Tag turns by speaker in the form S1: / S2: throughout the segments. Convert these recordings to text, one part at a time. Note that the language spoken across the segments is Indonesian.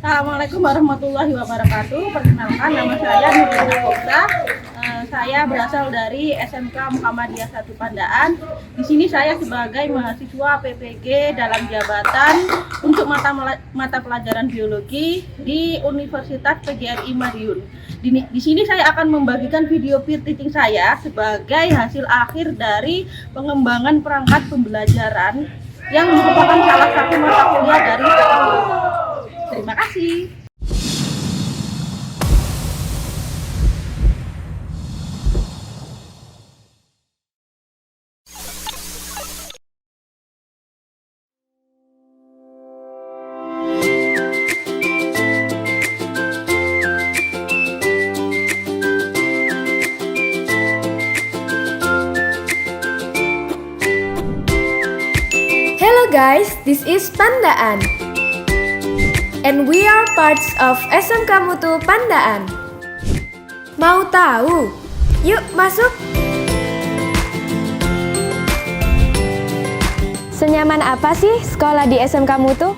S1: Assalamualaikum warahmatullahi wabarakatuh. Perkenalkan, nama saya Nurina Kopsa. Saya berasal dari SMK Muhammadiyah 1 Pandaan. Di sini saya sebagai mahasiswa PPG dalam jabatan untuk mata pelajaran biologi di Universitas PGRI Madiun. Di sini saya akan membagikan video peer teaching saya sebagai hasil akhir dari pengembangan perangkat pembelajaran yang merupakan salah satu mata kuliah dari teknologi. Terima kasih.
S2: Hello guys, this is Pandaan. And we are parts of SMK Mutu Pandaan. Mau tahu? Yuk masuk. Senyaman apa sih sekolah di SMK Mutu?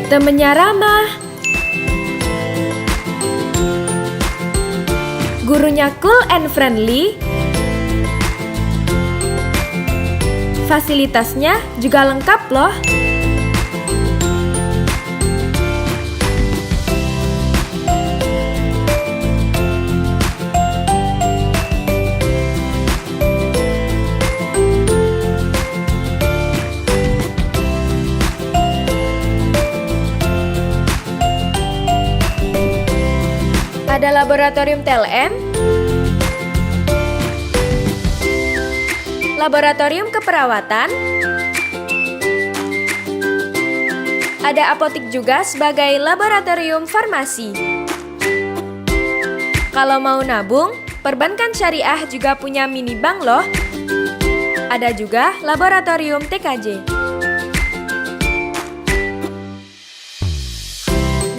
S2: Temennya ramah, gurunya cool and friendly, fasilitasnya juga lengkap loh. Ada laboratorium TLM, laboratorium keperawatan, ada apotik juga sebagai laboratorium farmasi. Kalau mau nabung, perbankan syariah juga punya mini bank loh. Ada juga laboratorium TKJ.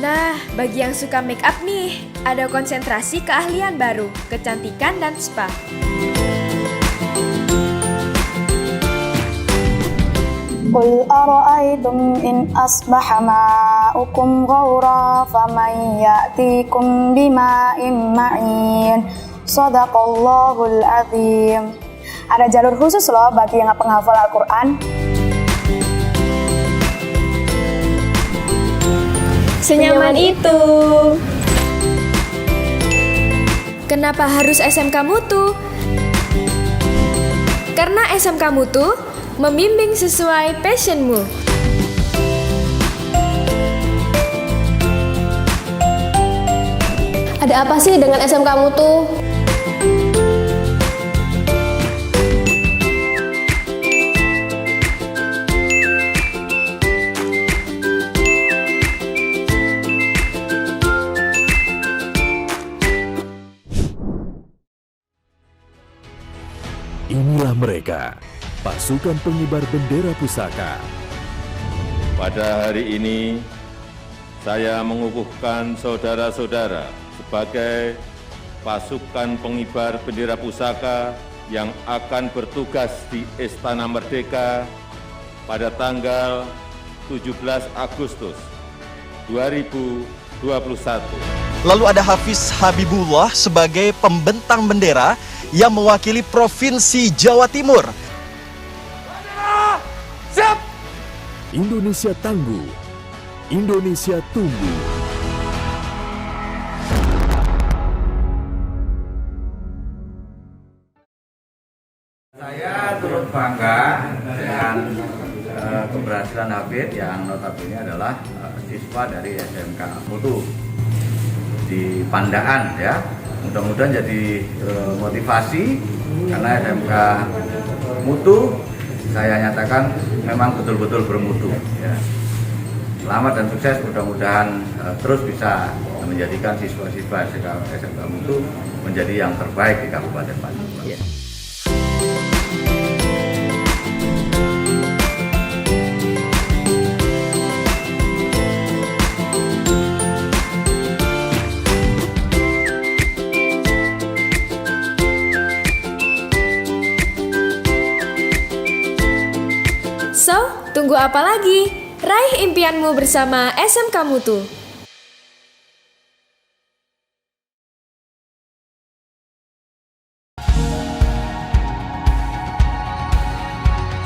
S2: Nah, bagi yang suka make up nih, ada konsentrasi keahlian baru, kecantikan dan spa.
S3: Qul ara'aytum in asbaha ma'ukum ghawra faman ya'tikum bima'in ma'in. Shadaqallahul azim. Ada jalur khusus loh bagi yang penghafal Al-Quran.
S2: Senyaman itu. Kenapa harus SMK Mutu? Karena SMK Mutu membimbing sesuai passionmu.
S4: Ada apa sih dengan SMK Mutu?
S5: Inilah mereka, pasukan pengibar bendera pusaka.
S6: Pada hari ini, saya mengukuhkan saudara-saudara sebagai pasukan pengibar bendera pusaka yang akan bertugas di Istana Merdeka pada tanggal 17 Agustus 2021.
S7: Lalu ada Hafiz Habibullah sebagai pembentang bendera yang mewakili Provinsi Jawa Timur.
S6: Siap!
S5: Indonesia tangguh, Indonesia tumbuh.
S8: Saya turut bangga dengan keberhasilan Hafid yang notabene adalah siswa dari SMK Mutu di Pandaan ya. Mudah-mudahan jadi motivasi karena SMK Mutu saya nyatakan memang betul-betul bermutu ya. Selamat dan sukses, mudah-mudahan terus bisa menjadikan siswa-siswa SMK Mutu menjadi yang terbaik di Kabupaten Pandaan. Ya.
S2: Tunggu apa lagi? Raih impianmu bersama SMK Mutu.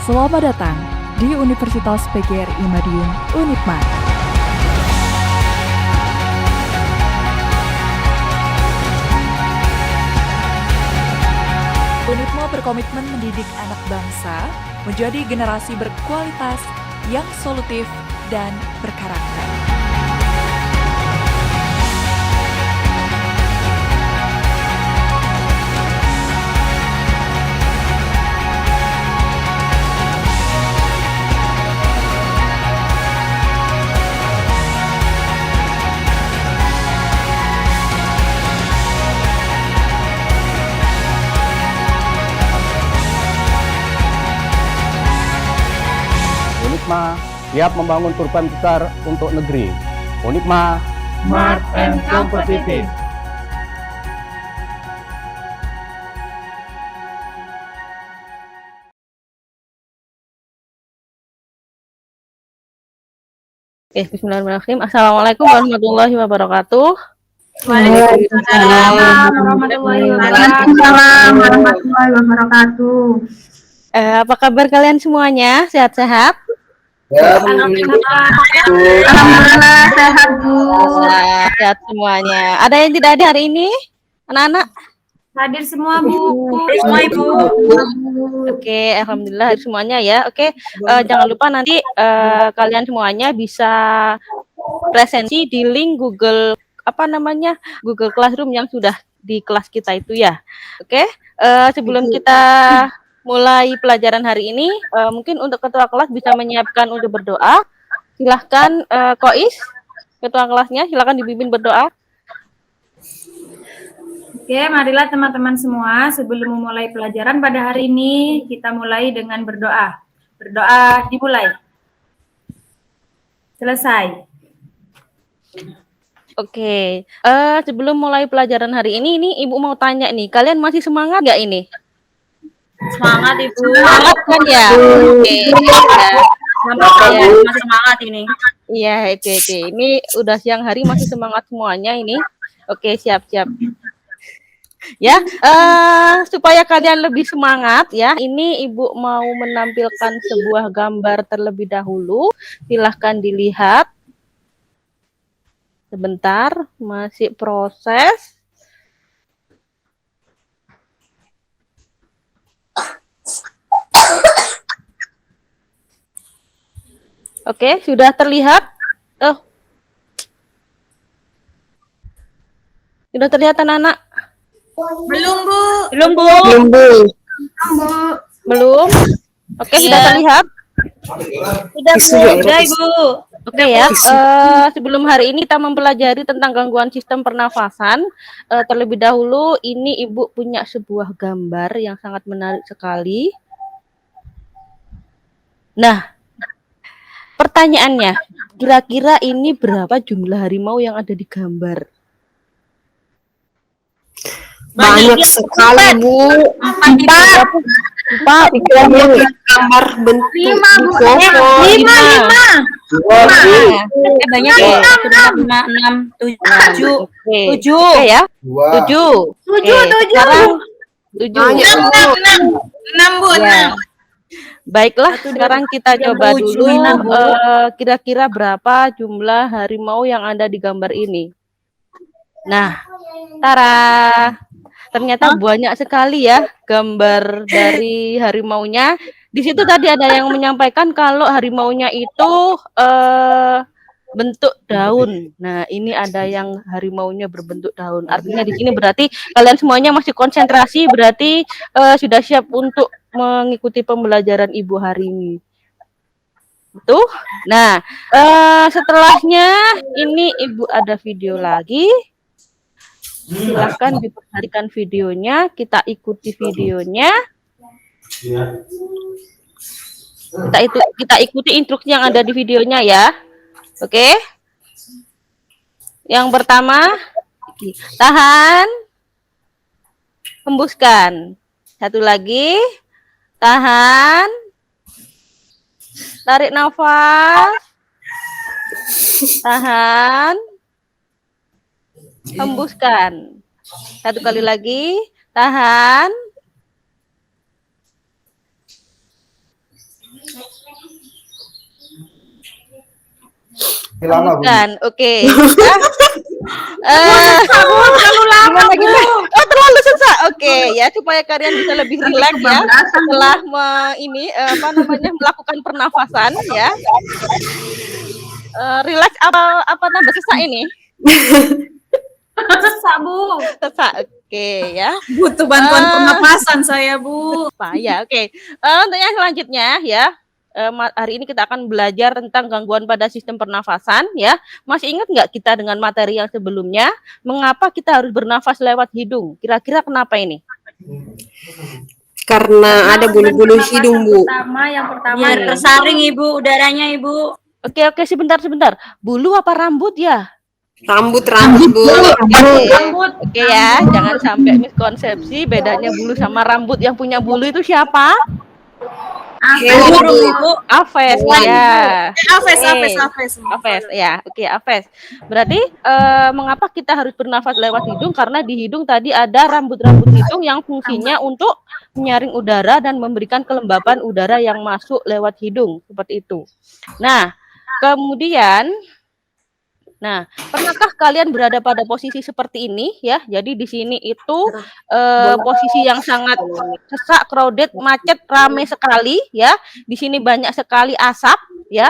S9: Selamat datang di Universitas PGRI Madiun, Unipma. Unipma berkomitmen mendidik anak bangsa menjadi generasi berkualitas yang solutif dan berkarakter.
S10: Unipma siap membangun perubahan besar untuk negeri. Unipma
S11: smart and competitive.
S1: Oke, bismillahirrahmanirrahim. Assalamualaikum warahmatullahi wabarakatuh.
S11: Waalaikumsalam warahmatullahi wabarakatuh.
S1: Apa kabar kalian semuanya? Sehat-sehat?
S11: Alhamdulillah sehat, Bu.
S1: Sehat semuanya. Ada yang tidak hadir hari ini? Anak-anak?
S11: Hadir semua, Bu. Semua, Ibu.
S1: Oke, alhamdulillah hadir semuanya ya. Oke, jangan lupa nanti kalian semuanya bisa presensi di link Google Google Classroom yang sudah di kelas kita itu ya. Oke, sebelum kita mulai pelajaran hari ini, mungkin untuk ketua kelas bisa menyiapkan untuk berdoa. Silahkan Kois, ketua kelasnya, silahkan dipimpin berdoa.
S11: Oke, marilah teman-teman semua, sebelum memulai pelajaran pada hari ini, kita mulai dengan berdoa. Berdoa dimulai. Selesai.
S1: Oke, sebelum mulai pelajaran hari ini Ibu mau tanya nih, kalian masih semangat nggak ini?
S11: Semangat, Ibu.
S1: Semangat kan ya? Oke, ya.
S11: Masih semangat ini.
S1: Iya, oke. Ini udah siang hari masih semangat semuanya ini. Oke, siap-siap. Ya, supaya kalian lebih semangat ya, ini Ibu mau menampilkan sebuah gambar terlebih dahulu. Silahkan dilihat. Sebentar, masih proses. Oke, sudah terlihat? Sudah terlihat anak-anak?
S11: Belum, Bu.
S1: Belum, Bu. Belum. Oke, sudah terlihat?
S11: Sudah, Ibu.
S1: Oke ya, sebelum hari ini kita mempelajari tentang gangguan sistem pernafasan. Terlebih dahulu, ini Ibu punya sebuah gambar yang sangat menarik sekali. Nah, pertanyaannya, kira-kira ini berapa jumlah harimau yang ada di gambar?
S4: Banyak sekali, Bu. Empat. Gambar bentuk
S11: Lima.
S1: Banyak ya?
S11: 6, 7.
S1: Oke ya? 7. Sekarang 7.
S11: 6, Bu.
S1: Ya. Baiklah, sekarang kita coba dulu kira-kira berapa jumlah harimau yang ada di gambar ini. Nah, tara. Ternyata banyak sekali ya gambar dari harimaunya. Di situ tadi ada yang menyampaikan kalau harimaunya itu bentuk daun. Nah, ini ada yang harimaunya berbentuk daun. Artinya di sini berarti kalian semuanya masih konsentrasi, berarti sudah siap untuk mengikuti pembelajaran Ibu hari ini. Tuh. Nah, setelahnya ini Ibu ada video lagi. Silahkan diperhatikan videonya, kita ikuti videonya. Kita ikuti instruksi yang ada di videonya ya. Oke. Yang pertama, tahan, hembuskan. Satu lagi, tahan, Tarik nafas. Tahan. Hembuskan. Satu kali lagi. Tahan. Hembuskan. Oke. Gimana? Oh, terlalu susah. Oke, ya supaya kalian bisa lebih rileks ya setelah melakukan pernafasan ya. Rileks apa nambah sesak ini?
S11: Sesak, Bu.
S1: Sesak. Oke ya.
S11: Butuh bantuan pernapasan saya, Bu.
S1: Ya, oke. Untuk yang selanjutnya ya. Hari ini kita akan belajar tentang gangguan pada sistem pernafasan ya. Masih ingat nggak kita dengan materi yang sebelumnya? Mengapa kita harus bernafas lewat hidung? Kira-kira kenapa ini?
S4: Karena ada bulu-bulu hidung, Bu.
S11: Yang pertama biar tersaring, Ibu, udaranya, Ibu.
S1: Oke, sebentar. Bulu apa rambut ya?
S4: Rambut, Bu.
S11: Rambut.
S1: Oke ya, jangan sampai miskonsepsi bedanya bulu sama rambut. Yang punya bulu itu siapa? Aves ya. Aves ya. Oke, Aves. Berarti mengapa kita harus bernafas lewat hidung? Karena di hidung tadi ada rambut-rambut hidung yang fungsinya untuk menyaring udara dan memberikan kelembapan udara yang masuk lewat hidung, seperti itu. Nah, kemudian pernahkah kalian berada pada posisi seperti ini ya? Jadi di sini itu posisi yang sangat sesak, crowded, macet, ramai sekali ya. Di sini banyak sekali asap ya.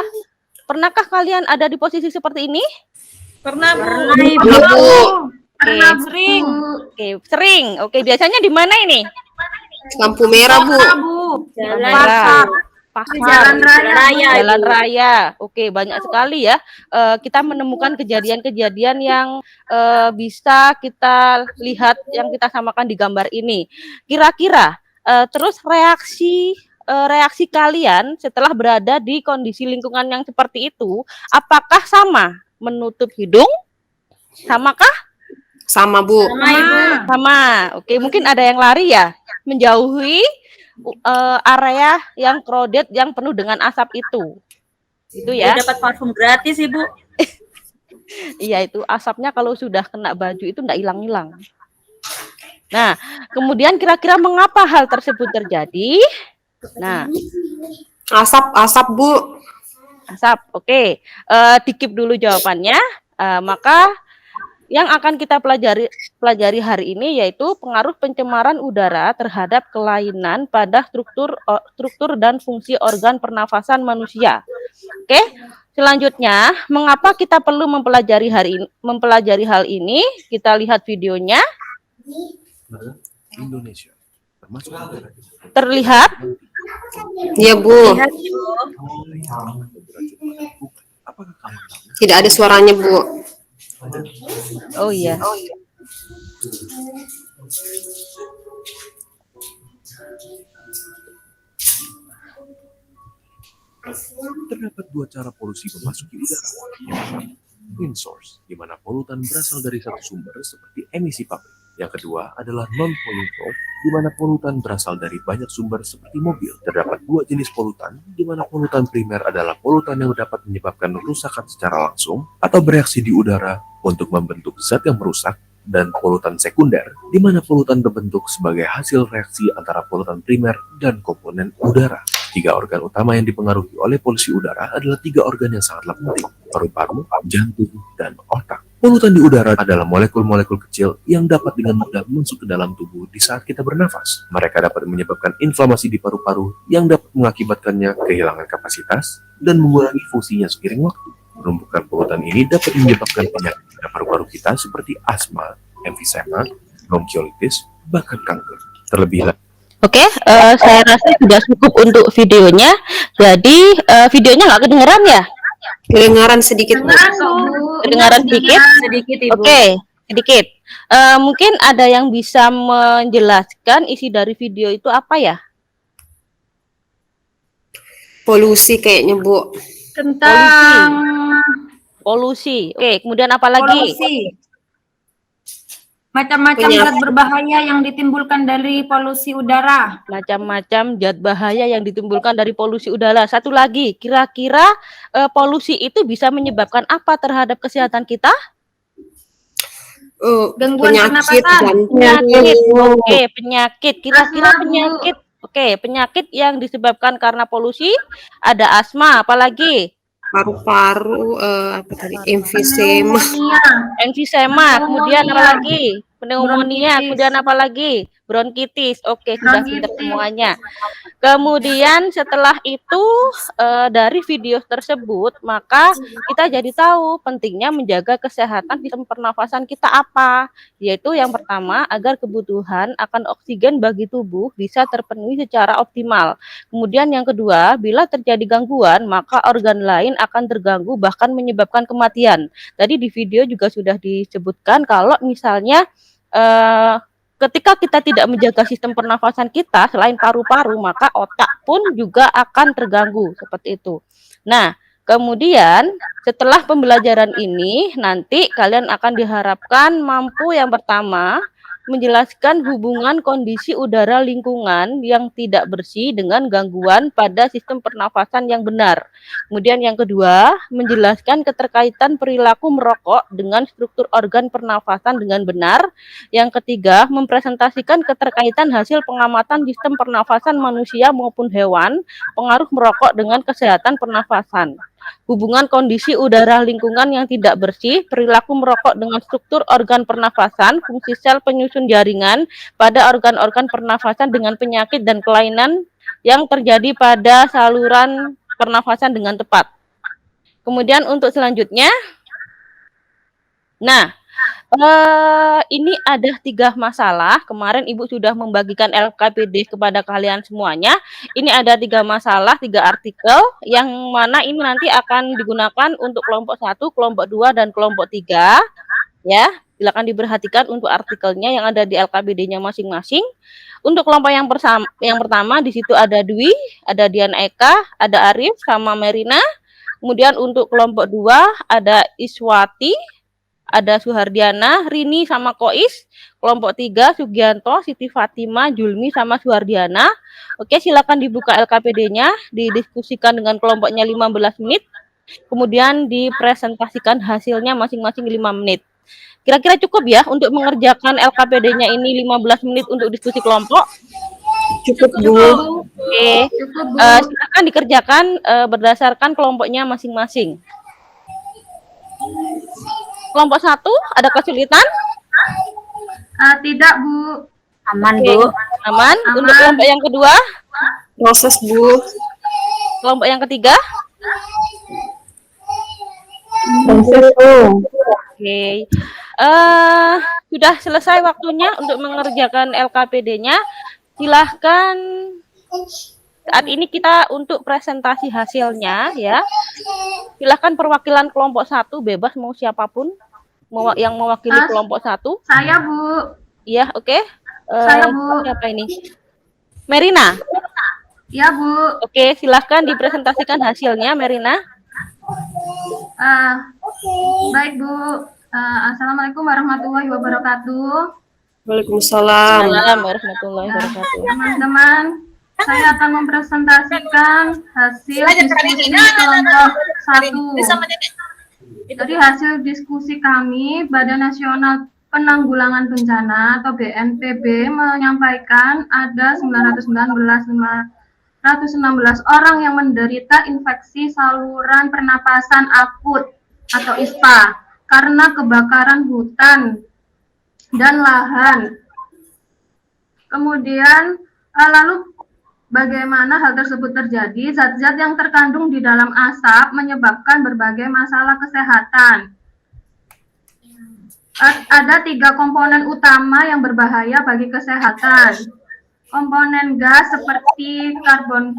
S1: Pernahkah kalian ada di posisi seperti ini?
S11: Pernah, Bu.
S1: Pernah, sering. Sering. Oke, biasanya di mana ini?
S4: Lampu merah, Bu.
S1: Jalan raya. Oke, banyak sekali ya. Kita menemukan kejadian-kejadian yang bisa kita lihat, yang kita samakan di gambar ini. Kira-kira terus reaksi kalian setelah berada di kondisi lingkungan yang seperti itu, apakah sama? Menutup hidung? Samakah?
S4: Sama, Bu.
S1: Sama. Oke, mungkin ada yang lari ya, menjauhi area yang crowded yang penuh dengan asap itu ya.
S11: Dapat parfum gratis, Ibu.
S1: Iya, itu asapnya kalau sudah kena baju itu enggak hilang-hilang. Nah, kemudian kira-kira mengapa hal tersebut terjadi? Nah,
S4: asap, Bu.
S1: Asap. Oke. Dikip dulu jawabannya. Maka yang akan kita pelajari hari ini yaitu pengaruh pencemaran udara terhadap kelainan pada struktur dan fungsi organ pernafasan manusia. Oke, selanjutnya mengapa kita perlu mempelajari hal ini? Kita lihat videonya.
S5: Indonesia.
S1: Terlihat?
S4: Iya, Bu. Tidak ada suaranya, Bu.
S1: Oh iya.
S5: Terdapat dua cara polusi memasuki udara. Wind source, di mana polutan berasal dari satu sumber seperti emisi pabrik. Yang kedua adalah non-polluting source, di mana polutan berasal dari banyak sumber seperti mobil. Terdapat dua jenis polutan, di mana polutan primer adalah polutan yang dapat menyebabkan kerusakan secara langsung atau bereaksi di udara untuk membentuk zat yang merusak, dan polutan sekunder, di mana polutan terbentuk sebagai hasil reaksi antara polutan primer dan komponen udara. Tiga organ utama yang dipengaruhi oleh polusi udara adalah tiga organ yang sangatlah penting: paru-paru, jantung, dan otak. Polutan di udara adalah molekul-molekul kecil yang dapat dengan mudah masuk ke dalam tubuh di saat kita bernafas. Mereka dapat menyebabkan inflamasi di paru-paru yang dapat mengakibatkannya kehilangan kapasitas dan mengurangi fungsinya seiring waktu. Penumpukan polutan ini dapat menyebabkan penyakit pada paru-paru kita seperti asma, emfisema, bronkiolitis, bahkan kanker. Terlebih lagi.
S1: Oke, saya rasa sudah cukup untuk videonya. Jadi videonya nggak kedengeran ya?
S4: Kedengaran sedikit, Bu.
S1: Kedengaran sedikit?
S11: Sedikit, Ibu.
S1: Oke, sedikit. Mungkin ada yang bisa menjelaskan isi dari video itu apa ya?
S4: Polusi kayaknya, Bu.
S11: Tentang
S1: polusi. Oke, kemudian apa lagi?
S11: Macam-macam
S4: Penyakit.
S11: zat berbahaya yang ditimbulkan dari polusi udara.
S1: Macam-macam zat bahaya yang ditimbulkan dari polusi udara. Satu lagi, kira-kira polusi itu bisa menyebabkan apa terhadap kesehatan kita?
S11: Gangguan
S4: Penyakit
S11: pernapasan.
S1: Penyakit.
S4: jantung.
S1: Oke, penyakit. Kira-kira
S11: Asma, Bu.
S1: penyakit. Oke, penyakit yang disebabkan karena polusi ada asma, apalagi
S4: Paru-paru, apa tadi? Emfisema.
S11: Pneumonia.
S1: emfisema, kemudian apa
S11: Pneumonia.
S1: lagi? Pneumonia,
S11: Bronkitis.
S1: kemudian apa lagi? Bronkitis. Oke, sudah pintar
S11: Bronkitis.
S1: semuanya. Kemudian setelah itu dari video tersebut, maka kita jadi tahu pentingnya menjaga kesehatan sistem pernafasan kita apa, yaitu yang pertama agar kebutuhan akan oksigen bagi tubuh bisa terpenuhi secara optimal. Kemudian yang kedua, bila terjadi gangguan, maka organ lain akan terganggu bahkan menyebabkan kematian. Tadi di video juga sudah disebutkan kalau misalnya ketika kita tidak menjaga sistem pernafasan kita, selain paru-paru, maka otak pun juga akan terganggu, seperti itu. Nah, kemudian setelah pembelajaran ini, nanti kalian akan diharapkan mampu yang pertama, menjelaskan hubungan kondisi udara lingkungan yang tidak bersih dengan gangguan pada sistem pernafasan yang benar. Kemudian yang kedua, menjelaskan keterkaitan perilaku merokok dengan struktur organ pernafasan dengan benar. Yang ketiga, mempresentasikan keterkaitan hasil pengamatan sistem pernafasan manusia maupun hewan, pengaruh merokok dengan kesehatan pernafasan. Hubungan kondisi udara lingkungan yang tidak bersih, perilaku merokok dengan struktur organ pernafasan, fungsi sel penyusun jaringan pada organ-organ pernafasan dengan penyakit dan kelainan yang terjadi pada saluran pernafasan dengan tepat. Kemudian untuk selanjutnya, nah, ini ada 3 masalah. Kemarin Ibu sudah membagikan LKPD kepada kalian semuanya. Ini ada 3 masalah, 3 artikel, yang mana ini nanti akan digunakan untuk kelompok 1, kelompok 2, dan kelompok 3. Ya, silakan diperhatikan untuk artikelnya yang ada di LKPD-nya masing-masing. Untuk kelompok yang pertama di situ ada Dwi, ada Dian Eka, ada Arif, sama Merina. Kemudian untuk kelompok 2 ada Iswati, ada Suhardiana, Rini, sama Kois. Kelompok 3 Sugianto, Siti Fatima, Julmi, sama Suhardiana. Oke, silakan dibuka LKPD-nya, didiskusikan dengan kelompoknya 15 menit. Kemudian dipresentasikan hasilnya masing-masing 5 menit. Kira-kira cukup ya untuk mengerjakan LKPD-nya ini 15 menit untuk diskusi kelompok?
S4: Cukup, Bu.
S1: Oke, silakan dikerjakan berdasarkan kelompoknya masing-masing. Kelompok 1 ada kesulitan?
S11: Tidak, Bu.
S1: Aman, Bu. Aman. Untuk kelompok yang kedua?
S4: Proses, Bu.
S1: Kelompok yang ketiga?
S4: Proses, Bu.
S1: Oke. Sudah selesai waktunya untuk mengerjakan LKPD-nya. Silahkan. Saat ini kita untuk presentasi hasilnya ya. Silahkan perwakilan kelompok 1 bebas mau siapapun yang mewakili kelompok 1.
S11: Saya, Bu.
S1: Iya, oke.
S11: Saya, Bu.
S1: Siapa ini? Merina.
S11: Iya, Bu.
S1: Oke, silahkan dipresentasikan hasilnya, Merina.
S11: Baik, Bu. Assalamualaikum warahmatullahi wabarakatuh.
S4: Waalaikumsalam.
S1: Waalaikumsalam warahmatullahi wabarakatuh.
S11: Teman-teman, saya akan mempresentasikan hasil diskusi kelompok 1. Jadi hasil diskusi kami, Badan Nasional Penanggulangan Bencana atau BNPB menyampaikan ada 916 orang yang menderita infeksi saluran pernapasan akut atau ISPA karena kebakaran hutan dan lahan. Kemudian lalu bagaimana hal tersebut terjadi? Zat-zat yang terkandung di dalam asap menyebabkan berbagai masalah kesehatan. Ada 3 komponen utama yang berbahaya bagi kesehatan. Komponen gas seperti karbon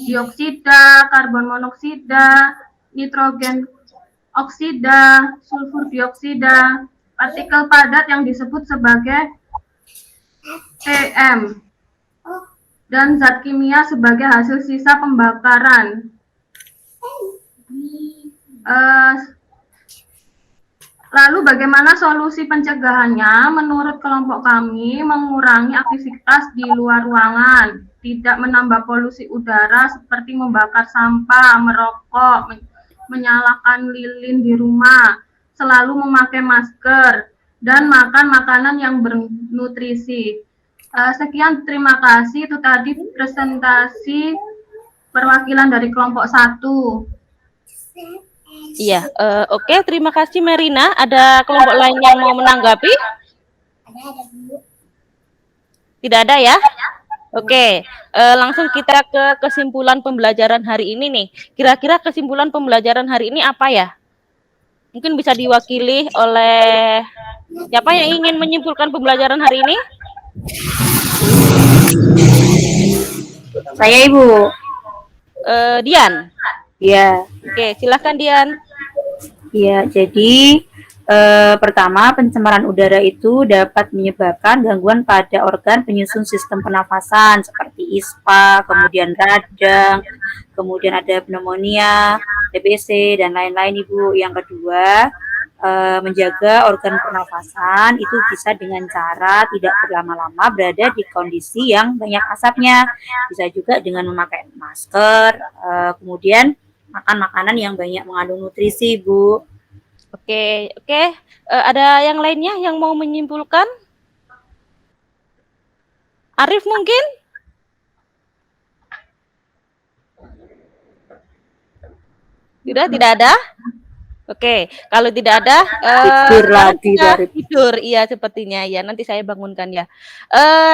S11: dioksida, karbon monoksida, nitrogen oksida, sulfur dioksida, partikel padat yang disebut sebagai PM, dan zat kimia sebagai hasil sisa pembakaran. Lalu bagaimana solusi pencegahannya? Menurut kelompok kami, mengurangi aktivitas di luar ruangan, tidak menambah polusi udara seperti membakar sampah, merokok, menyalakan lilin di rumah, selalu memakai masker, dan makan makanan yang bernutrisi. Sekian, terima kasih. Itu tadi presentasi perwakilan dari kelompok 1.
S1: Iya, oke, terima kasih Merina. Ada kelompok lain yang mau menanggapi? Tidak ada ya? Oke, langsung kita ke kesimpulan pembelajaran hari ini nih. Kira-kira kesimpulan pembelajaran hari ini apa ya? Mungkin bisa diwakili oleh siapa yang ingin menyimpulkan pembelajaran hari ini?
S12: Saya, Ibu.
S1: Dian.
S12: Iya.
S1: Oke, silakan Dian.
S12: Iya, jadi pertama, pencemaran udara itu dapat menyebabkan gangguan pada organ penyusun sistem pernafasan seperti ISPA, kemudian radang, kemudian ada pneumonia, TBC, dan lain-lain, Ibu. Yang kedua, menjaga organ pernafasan itu bisa dengan cara tidak berlama-lama berada di kondisi yang banyak asapnya. Bisa juga dengan memakai masker, kemudian makan makanan yang banyak mengandung nutrisi, Bu.
S1: Oke. Ada yang lainnya yang mau menyimpulkan? Arif mungkin? Tidak ada? Oke, kalau tidak ada,
S12: tidur lagi dari
S1: tidur, iya sepertinya ya. Nanti saya bangunkan ya.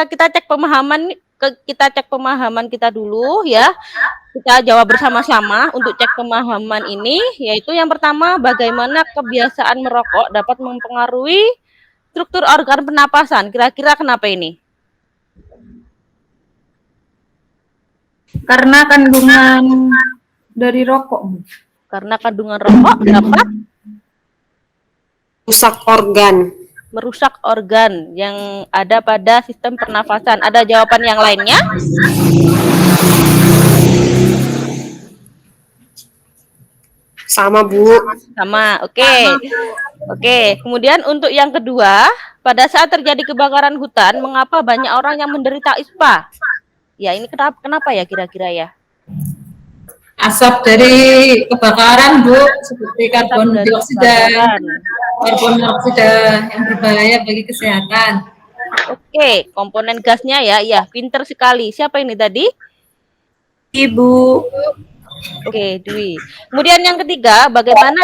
S1: Kita cek pemahaman kita dulu ya. Kita jawab bersama-sama untuk cek pemahaman ini, yaitu yang pertama, bagaimana kebiasaan merokok dapat mempengaruhi struktur organ pernapasan. Kira-kira kenapa ini?
S12: Karena kandungan dari rokok.
S1: Karena kandungan rokok dapat merusak organ yang ada pada sistem pernafasan. Ada jawaban yang lainnya?
S4: Sama, Bu.
S1: Sama, oke. Kemudian untuk yang kedua, pada saat terjadi kebakaran hutan, mengapa banyak orang yang menderita ISPA? Ya, ini kenapa ya kira-kira ya?
S13: Asap dari kebakaran, Bu, seperti karbon dioksida yang berbahaya bagi kesehatan.
S1: Oke, komponen gasnya ya, pinter sekali. Siapa ini tadi?
S12: Ibu.
S1: Oke, Dwi. Kemudian yang ketiga, bagaimana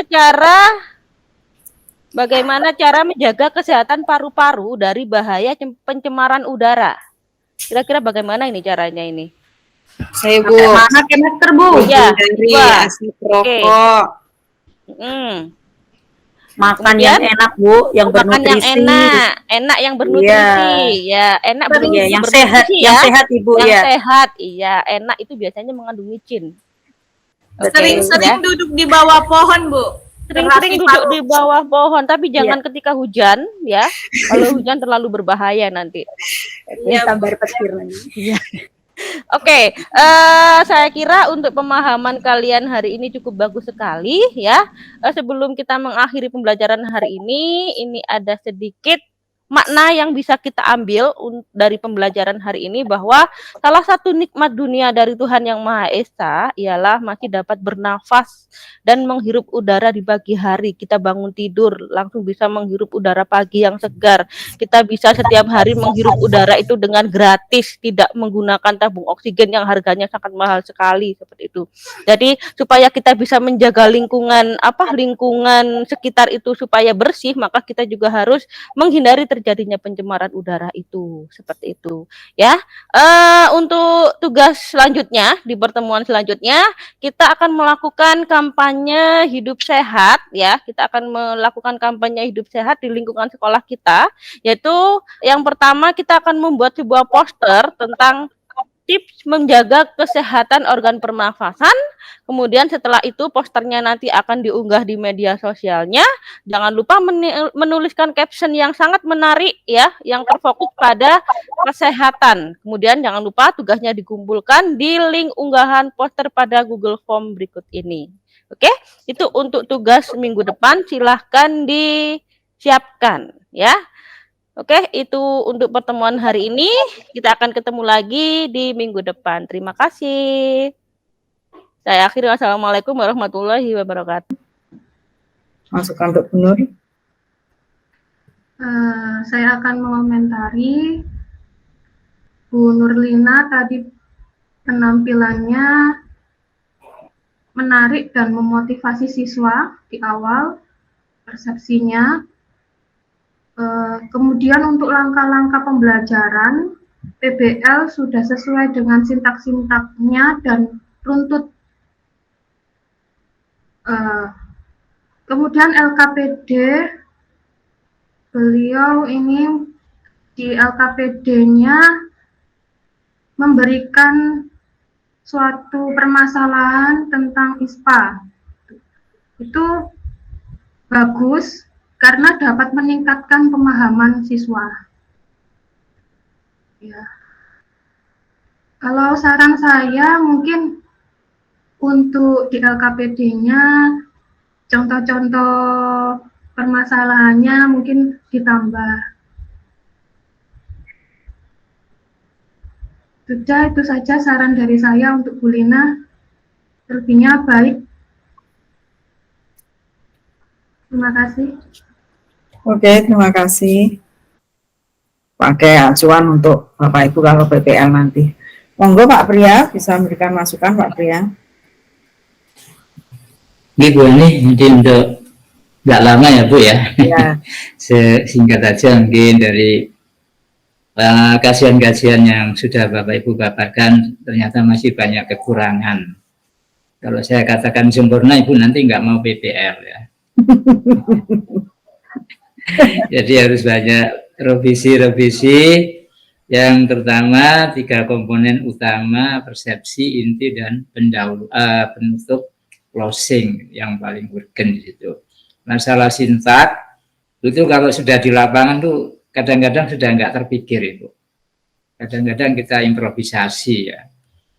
S1: cara menjaga kesehatan paru-paru dari bahaya pencemaran udara? Kira-kira bagaimana ini caranya ini?
S12: Saya, Bu. Pakai masker, Bu.
S1: Iya,
S12: dari asap rokok. Makan yang enak, Bu, yang bernutrisi.
S1: Enak yang bernutrisi. Ya, enak bernutrisi.
S12: Yang sehat,
S1: ya.
S12: yang sehat, Ibu,
S1: yang
S12: ya.
S1: sehat, iya. Enak itu biasanya mengandung micin.
S14: Sering-sering duduk di bawah pohon, Bu.
S1: Sering-sering duduk di bawah pohon, tapi jangan ketika hujan, ya. Kalau hujan terlalu berbahaya nanti.
S12: Sambar petir lagi.
S1: Iya. Oke, saya kira untuk pemahaman kalian hari ini cukup bagus sekali ya. Sebelum kita mengakhiri pembelajaran hari ini ada sedikit makna yang bisa kita ambil dari pembelajaran hari ini, bahwa salah satu nikmat dunia dari Tuhan Yang Maha Esa ialah masih dapat bernafas dan menghirup udara di pagi hari. Kita bangun tidur langsung bisa menghirup udara pagi yang segar. Kita bisa setiap hari menghirup udara itu dengan gratis, tidak menggunakan tabung oksigen yang harganya sangat mahal sekali, seperti itu. Jadi supaya kita bisa menjaga lingkungan sekitar itu supaya bersih, maka kita juga harus menghindari terjadinya pencemaran udara itu, seperti itu ya. Untuk tugas selanjutnya di pertemuan selanjutnya kita akan melakukan kampanye hidup sehat ya. Kita akan melakukan kampanye hidup sehat di lingkungan sekolah kita, yaitu yang pertama kita akan membuat sebuah poster tentang tips menjaga kesehatan organ pernafasan. Kemudian setelah itu posternya nanti akan diunggah di media sosialnya. Jangan lupa menuliskan caption yang sangat menarik ya, yang terfokus pada kesehatan. Kemudian jangan lupa tugasnya dikumpulkan di link unggahan poster pada Google Form berikut ini.
S15: Oke, itu untuk tugas minggu depan, silahkan disiapkan ya. Oke, itu untuk pertemuan hari ini. Kita akan ketemu lagi di minggu depan. Terima kasih. Saya akhiri. Wassalamualaikum warahmatullahi wabarakatuh.
S13: Masukan untuk Bu Nur.
S11: Saya akan mengomentari Bu Nurlina tadi penampilannya menarik dan memotivasi siswa di awal persepsinya. Kemudian untuk langkah-langkah pembelajaran, PBL sudah sesuai dengan sintak-sintaknya dan runtut. Kemudian LKPD, beliau ini di LKPD-nya memberikan suatu permasalahan tentang ISPA. Itu bagus karena dapat meningkatkan pemahaman siswa. Ya. Kalau saran saya mungkin untuk di LKPD-nya contoh-contoh permasalahannya mungkin ditambah. Sudah, itu saja saran dari saya untuk Bu Lina. Lebihnya baik. Terima kasih.
S13: Oke, terima kasih. Pakai acuan untuk Bapak Ibu kalau PPL nanti. Monggo Pak Pria bisa memberikan masukan Pak Pria.
S16: Bu, ini mungkin untuk nggak lama ya Bu ya.
S13: Ya.
S16: Singkat aja mungkin dari kajian-kajian yang sudah Bapak Ibu paparkan ternyata masih banyak kekurangan. Kalau saya katakan sempurna, Ibu nanti nggak mau PPL ya. Jadi harus banyak revisi-revisi yang terutama 3 komponen utama, persepsi, inti, dan penutup closing yang paling urgen di situ. Masalah sintak itu kalau sudah di lapangan tuh kadang-kadang sudah nggak terpikir itu. Kadang-kadang kita improvisasi ya.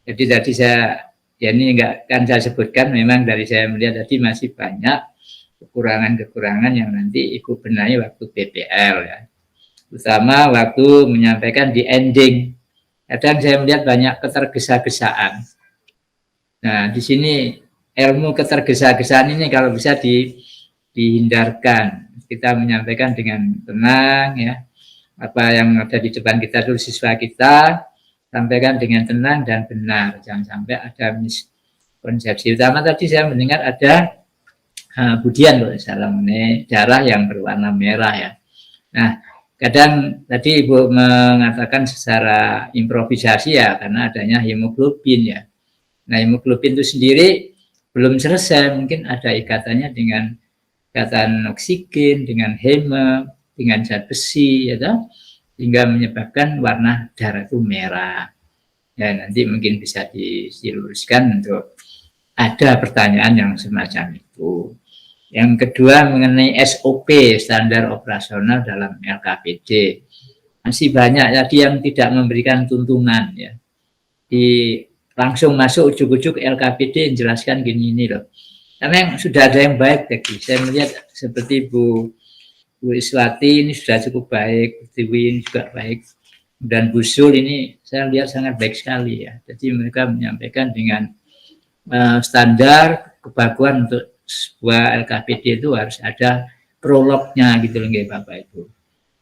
S16: Jadi tadi saya, ya ini nggak kan saya sebutkan, memang dari saya melihat tadi masih banyak kekurangan-kekurangan yang nanti ikut benahi waktu PPL ya. Terutama waktu menyampaikan di ending. Kadang saya melihat banyak ketergesa-gesaan. Nah, di sini ilmu ketergesa-gesaan ini kalau bisa dihindarkan. Kita menyampaikan dengan tenang ya. Apa yang ada di depan kita dulu siswa kita, sampaikan dengan tenang dan benar. Jangan sampai ada miskonsepsi. Utama tadi saya mendengar ada Budian kalau salah mengenai darah yang berwarna merah ya. Nah, kadang tadi Ibu mengatakan secara improvisasi ya, karena adanya hemoglobin ya. Nah, hemoglobin itu sendiri belum selesai, mungkin ada ikatannya dengan ikatan oksigen, dengan heme, dengan zat besi, ya toh? Sehingga menyebabkan warna darah itu merah. Ya, nanti mungkin bisa diluruskan untuk ada pertanyaan yang semacam itu. Yang kedua mengenai SOP, standar operasional dalam LKPD. Masih banyak tadi yang tidak memberikan tuntunan ya. Langsung masuk ujuk-ujuk LKPD menjelaskan gini loh. Karena yang sudah ada yang baik tadi. Saya melihat seperti Bu Iswati ini sudah cukup baik, Bu Tiwi ini juga baik. Dan Bu Sul ini saya lihat sangat baik sekali ya. Jadi mereka menyampaikan dengan standar kebaguan untuk sebuah LKPD itu harus ada prolognya gitu loh Bapak Ibu.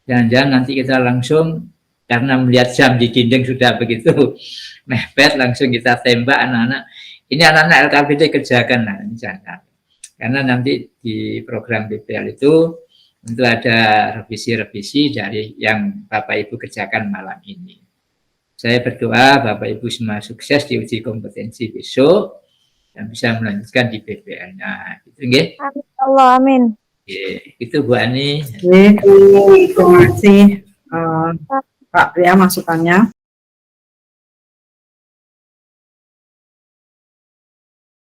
S16: Jangan-jangan nanti kita langsung karena melihat jam di dinding sudah begitu mepet langsung kita tembak anak-anak. Ini anak-anak LKPD kerjakan, nah ini jangan. Karena nanti di program BPL itu tentu ada revisi-revisi dari yang Bapak Ibu kerjakan malam ini. Saya berdoa Bapak Ibu semua sukses di uji kompetensi besok dan bisa melanjutkan di BPL-nya. Gitu nggih?
S12: Amin Allah, amin.
S16: Itu Bu Ani.
S13: Terima kasih Pak Pria masukannya.